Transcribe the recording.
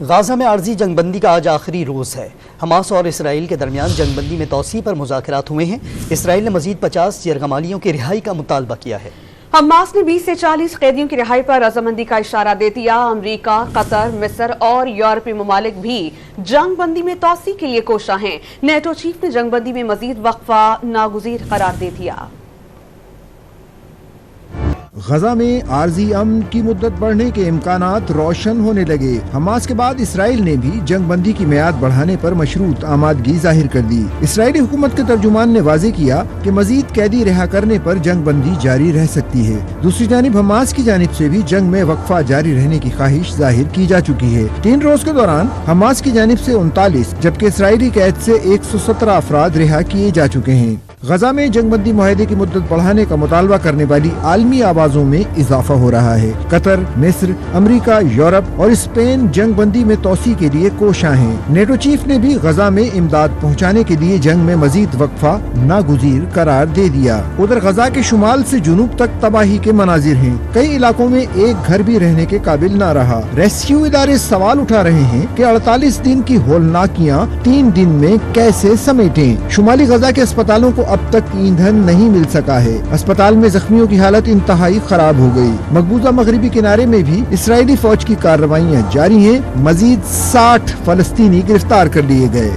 غزہ میں عارضی جنگ بندی کا آج آخری روز ہے۔ حماس اور اسرائیل کے درمیان جنگ بندی میں توسیع پر مذاکرات ہوئے ہیں۔ اسرائیل نے مزید 50 یرغمالیوں کی رہائی کا مطالبہ کیا ہے۔ حماس نے 20 سے 40 قیدیوں کی رہائی پر رضامندی کا اشارہ دے دیا۔ امریکہ، قطر، مصر اور یورپی ممالک بھی جنگ بندی میں توسیع کے لیے کوشاں ہیں۔ نیٹو چیف نے جنگ بندی میں مزید وقفہ ناگزیر قرار دے دیا۔ غزہ میں عارضی امن کی مدت بڑھنے کے امکانات روشن ہونے لگے۔ حماس کے بعد اسرائیل نے بھی جنگ بندی کی میعاد بڑھانے پر مشروط آمادگی ظاہر کر دی۔ اسرائیلی حکومت کے ترجمان نے واضح کیا کہ مزید قیدی رہا کرنے پر جنگ بندی جاری رہ سکتی ہے۔ دوسری جانب حماس کی جانب سے بھی جنگ میں وقفہ جاری رہنے کی خواہش ظاہر کی جا چکی ہے۔ 3 روز کے دوران حماس کی جانب سے 39 جبکہ اسرائیلی قید سے 117 افراد رہا کیے جا چکے ہیں۔ غزہ میں جنگ بندی معاہدے کی مدت بڑھانے کا مطالبہ کرنے والی عالمی آوازوں میں اضافہ ہو رہا ہے۔ قطر، مصر، امریکہ، یورپ اور اسپین جنگ بندی میں توسیع کے لیے کوشاں ہیں۔ نیٹو چیف نے بھی غزہ میں امداد پہنچانے کے لیے جنگ میں مزید وقفہ ناگزیر قرار دے دیا۔ ادھر غزہ کے شمال سے جنوب تک تباہی کے مناظر ہیں۔ کئی علاقوں میں ایک گھر بھی رہنے کے قابل نہ رہا۔ ریسکیو ادارے سوال اٹھا رہے ہیں کہ 48 دن کی ہولناکیاں 3 دن میں کیسے سمیٹیں۔ شمالی غزہ کے اسپتالوں کو اب تک ایندھن نہیں مل سکا ہے۔ اسپتال میں زخمیوں کی حالت انتہائی خراب ہو گئی۔ مقبوضہ مغربی کنارے میں بھی اسرائیلی فوج کی کارروائیاں جاری ہیں۔ مزید 60 فلسطینی گرفتار کر لیے گئے۔